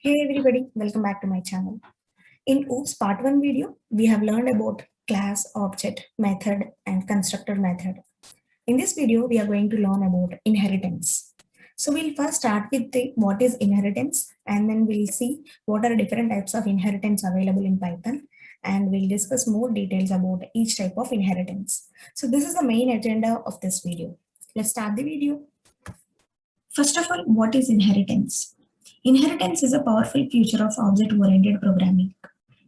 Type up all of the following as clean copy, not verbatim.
Hey everybody, welcome back to my channel. In OOPS part 1 video, we have learned about class, object, method and constructor method. In this video, we are going to learn about inheritance. So we'll first start with what is inheritance, and then we'll see what are different types of inheritance available in Python, and we'll discuss more details about each type of inheritance. So this is the main agenda of this video. Let's start the video. First of all, what is inheritance? Inheritance is a powerful feature of object-oriented programming.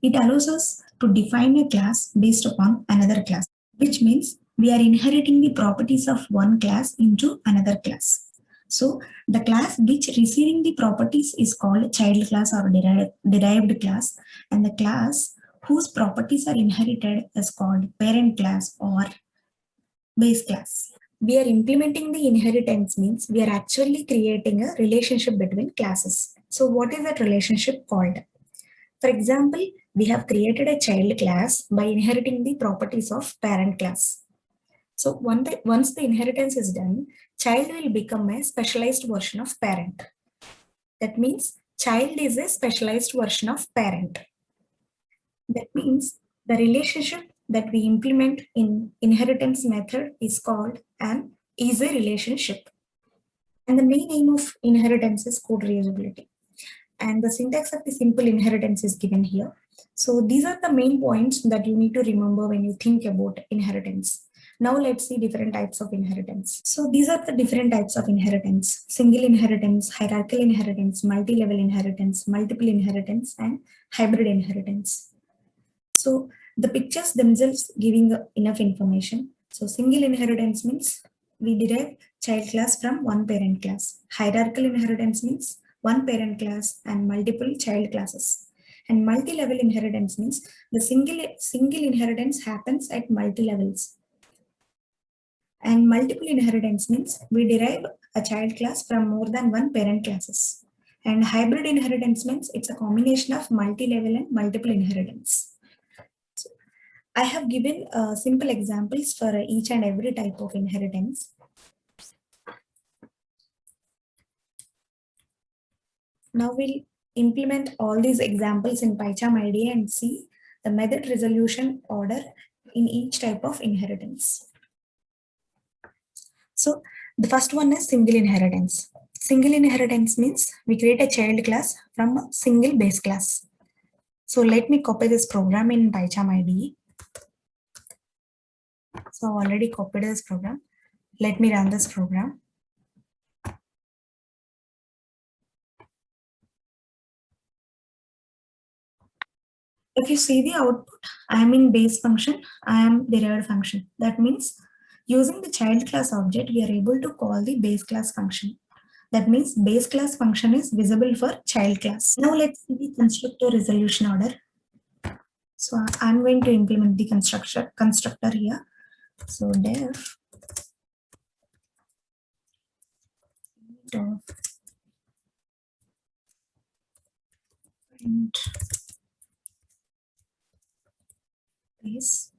It allows us to define a class based upon another class, which means we are inheriting the properties of one class into another class. So the class which receiving the properties is called child class or derived class, and the class whose properties are inherited is called parent class or base class. We are implementing the inheritance means we are actually creating a relationship between classes. So what is that relationship called? For example, we have created a child class by inheriting the properties of parent class. So once the inheritance is done, child will become a specialized version of parent. That means child is a specialized version of parent. That means the relationship that we implement in inheritance method is called an is a relationship. And the main aim of inheritance is code reusability. And the syntax of the simple inheritance is given here. So these are the main points that you need to remember when you think about inheritance. Now let's see different types of inheritance. So these are the different types of inheritance: single inheritance, hierarchical inheritance, multi-level inheritance, multiple inheritance, and hybrid inheritance. So the pictures themselves giving enough information. So single inheritance means we derive child class from one parent class. Hierarchical inheritance means one parent class and multiple child classes. And multi-level inheritance means the single inheritance happens at multi-levels. And multiple inheritance means we derive a child class from more than one parent classes. And hybrid inheritance means it's a combination of multi-level and multiple inheritance. I have given simple examples for each and every type of inheritance. Now we'll implement all these examples in PyCharm IDE and see the method resolution order in each type of inheritance. So the first one is single inheritance. Single inheritance means we create a child class from a single base class. So let me copy this program in PyCharm IDE. So I already copied this program. Let me run this program. If you see the output, I am in base function, I am derived function. That means using the child class object, we are able to call the base class function. That means base class function is visible for child class. Now let's see the constructor resolution order. So I'm going to implement the constructor here. So def print base.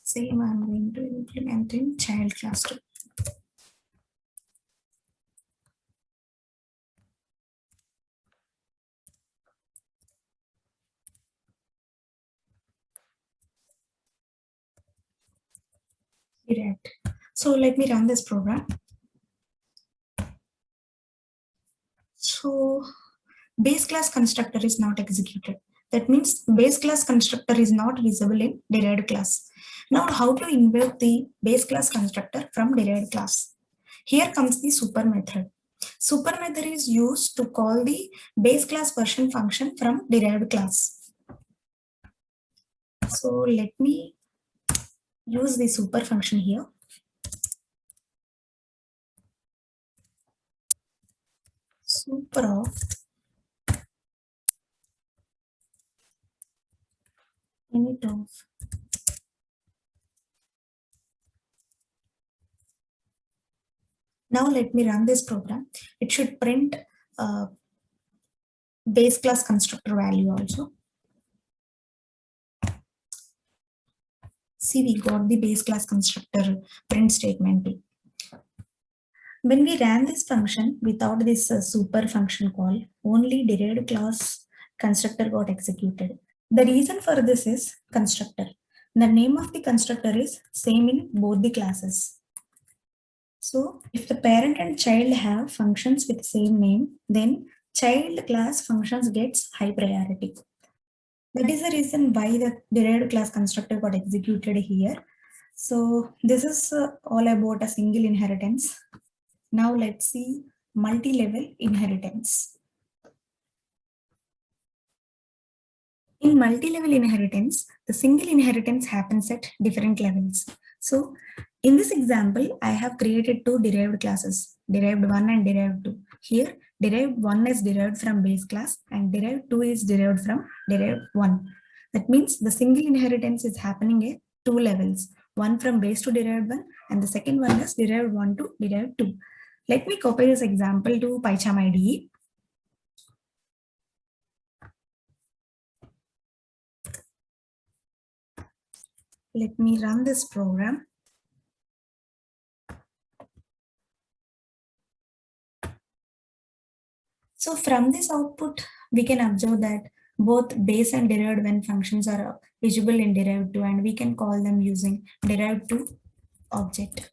Same I'm going to implement in child class too. Direct. So let me run this program. So base class constructor is not executed. That means base class constructor is not visible in derived class. Now how to invoke the base class constructor from derived class? Here comes the super method. Super method is used to call the base class version function from derived class. So let me use the super function here. Super of init of now let me run this program. It should print base class constructor value also. See, we got the base class constructor print statement. When we ran this function without this super function call, only derived class constructor got executed. The reason for this is constructor. The name of the constructor is same in both the classes. So if the parent and child have functions with same name, then child class functions gets high priority. That is the reason why the derived class constructor got executed here. So this is all about a single inheritance. Now let's see multi-level inheritance. In multi-level inheritance, the single inheritance happens at different levels. So in this example, I have created two derived classes, derived 1 and derived 2. Here, derived 1 is derived from base class and derived 2 is derived from derived 1. That means the single inheritance is happening at two levels, one from base to derived 1 and the second one is derived 1 to derived 2. Let me copy this example to PyCharm IDE. Let me run this program. So from this output, we can observe that both base and derived when functions are visible in derived 2 and we can call them using derived 2 object.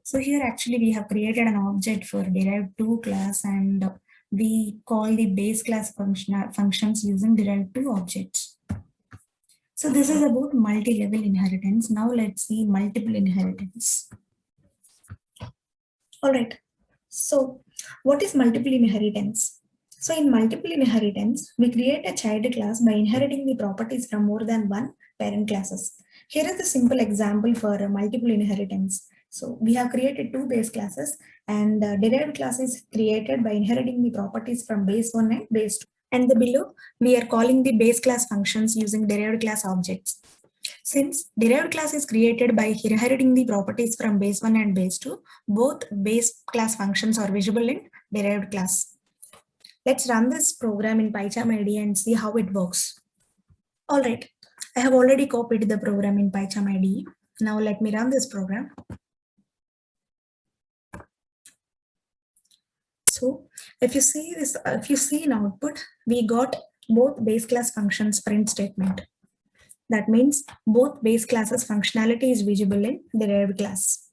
So here actually we have created an object for derived 2 class and we call the base class functions using derived 2 objects. So this is about multi-level inheritance. Now let's see multiple inheritance. All right. So what is multiple inheritance? So in multiple inheritance, we create a child class by inheriting the properties from more than one parent classes. Here is a simple example for a multiple inheritance. So we have created two base classes and derived class is created by inheriting the properties from base 1 and base 2. And the below, we are calling the base class functions using derived class objects. Since derived class is created by inheriting the properties from base 1 and base 2, both base class functions are visible in derived class. Let's run this program in PyCharm IDE and see how it works. All right, I have already copied the program in PyCharm IDE. Now let me run this program. So if you see in output, we got both base class functions print statement. That means both base classes functionality is visible in derived class.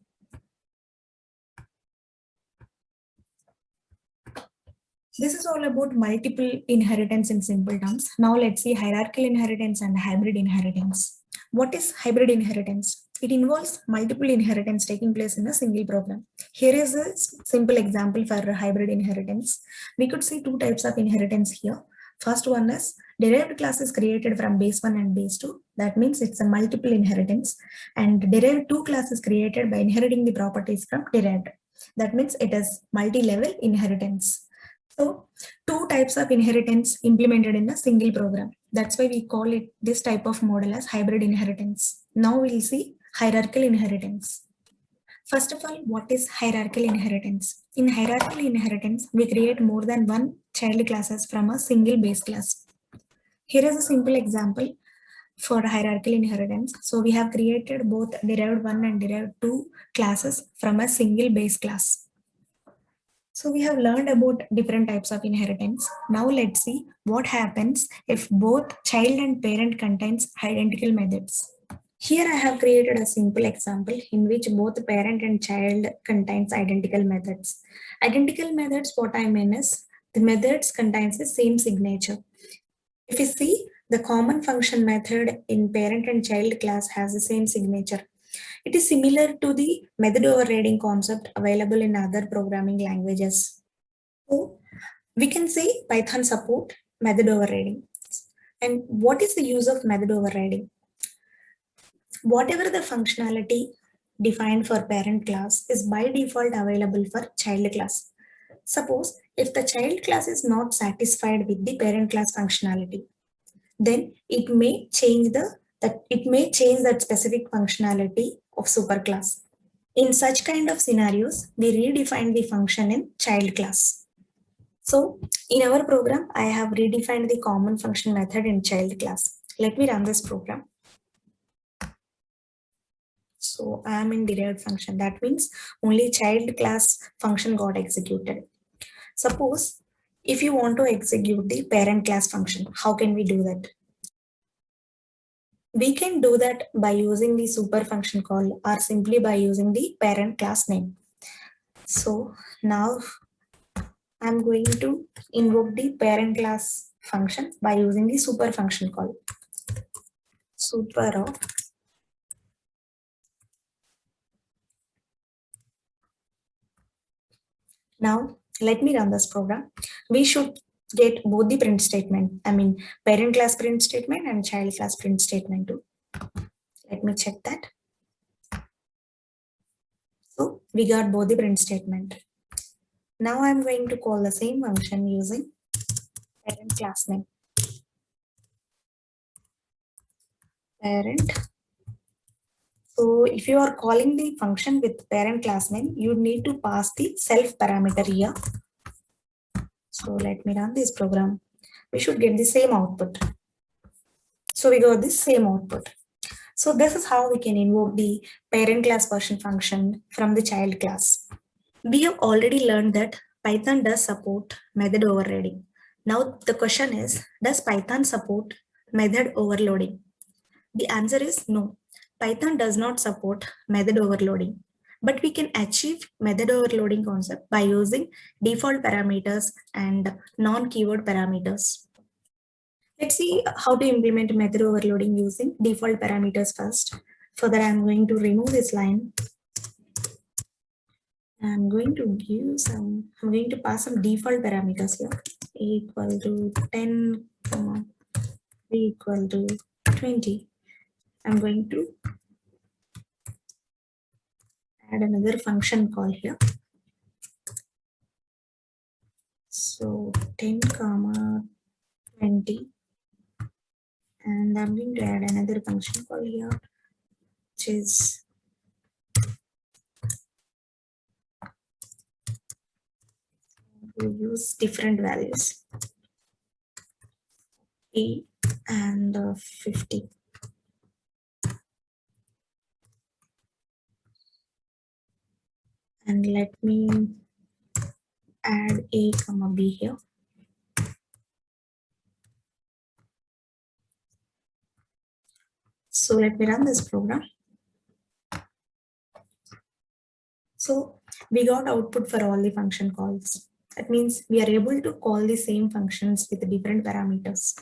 This is all about multiple inheritance in simple terms. Now let's see hierarchical inheritance and hybrid inheritance. What is hybrid inheritance? It involves multiple inheritance taking place in a single program. Here is a simple example for hybrid inheritance. We could see two types of inheritance here. First one is derived class is created from base 1 and base 2. That means it's a multiple inheritance. And derived 2 class is created by inheriting the properties from derived. That means it is multi-level inheritance. So two types of inheritance implemented in a single program. That's why we call it this type of model as hybrid inheritance. Now we'll see hierarchical inheritance. First of all, what is hierarchical inheritance? In hierarchical inheritance, we create more than one child classes from a single base class. Here is a simple example for hierarchical inheritance. So we have created both derived 1 and derived 2 classes from a single base class. So we have learned about different types of inheritance. Now let's see what happens if both child and parent contains identical methods. Here I have created a simple example in which both parent and child contains identical methods. Identical methods, what I mean is the methods contains the same signature. If you see, the common function method in parent and child class has the same signature. It is similar to the method overriding concept available in other programming languages. So we can say Python support method overriding. And what is the use of method overriding? Whatever the functionality defined for parent class is by default available for child class. Suppose if the child class is not satisfied with the parent class functionality, then it may change that specific functionality of superclass. In such kind of scenarios, we redefine the function in child class. So in our program, I have redefined the common function method in child class. Let me run this program. So I am in derived function. That means only child class function got executed. Suppose if you want to execute the parent class function, how can we do that? We can do that by using the super function call or simply by using the parent class name. So now I'm going to invoke the parent class function by using the super function call. Super of now let me run this program. We should get both the print statement. I mean parent class print statement and child class print statement too. Let me check that. So we got both the print statement. Now I'm going to call the same function using parent class name. Parent. So if you are calling the function with parent class name, you need to pass the self parameter here. So let me run this program. We should get the same output. So we got the same output. So this is how we can invoke the parent class version function from the child class. We have already learned that Python does support method overriding. Now the question is, does Python support method overloading? The answer is no. Python does not support method overloading, but we can achieve method overloading concept by using default parameters and non-keyword parameters. Let's see how to implement method overloading using default parameters first. For that, I'm going to remove this line. I'm going to pass some default parameters here. A equal to 10, B equal to 20. I'm going to add another function call here. So 10 comma 20, and I'm going to add another function call here, which is to use different values, E and 50. And let me add A comma B here. So let me run this program. So we got output for all the function calls. That means we are able to call the same functions with different parameters.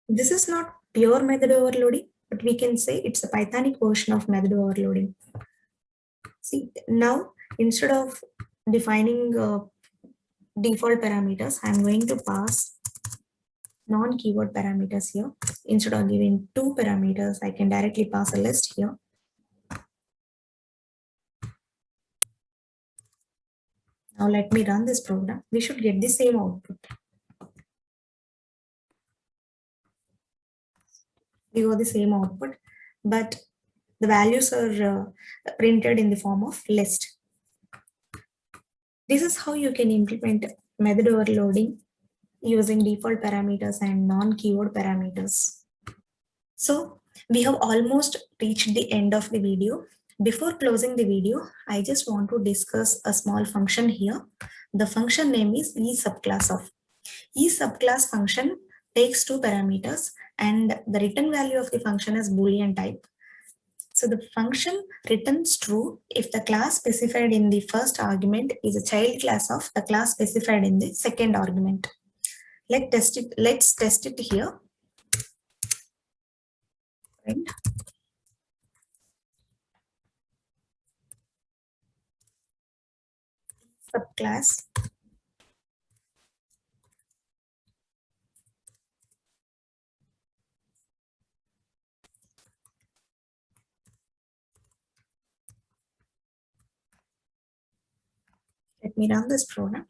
This is not pure method overloading, but we can say it's a Pythonic version of method overloading. See, now instead of defining default parameters, I'm going to pass non-keyword parameters here. Instead of giving two parameters, I can directly pass a list here. Now let me run this program. We should get the same output. We got the same output, but the values are printed in the form of list. This is how you can implement method overloading using default parameters and non-keyword parameters. So we have almost reached the end of the video. Before closing the video, I just want to discuss a small function here. The function name is eSubclass of. eSubclass function takes two parameters and the return value of the function is Boolean type. So the function returns true if the class specified in the first argument is a child class of the class specified in the second argument. Let's test it here. Right. Subclass let me run this program.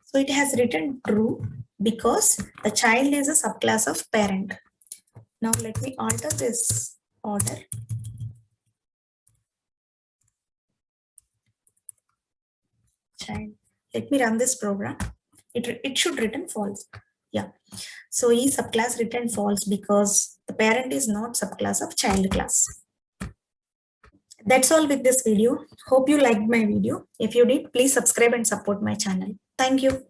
So it has written true because the child is a subclass of parent. Now let me alter this order. Child. Let me run this program. It should return false. Yeah. So E subclass return false because the parent is not subclass of child class. That's all with this video. Hope you liked my video. If you did, please subscribe and support my channel. Thank you.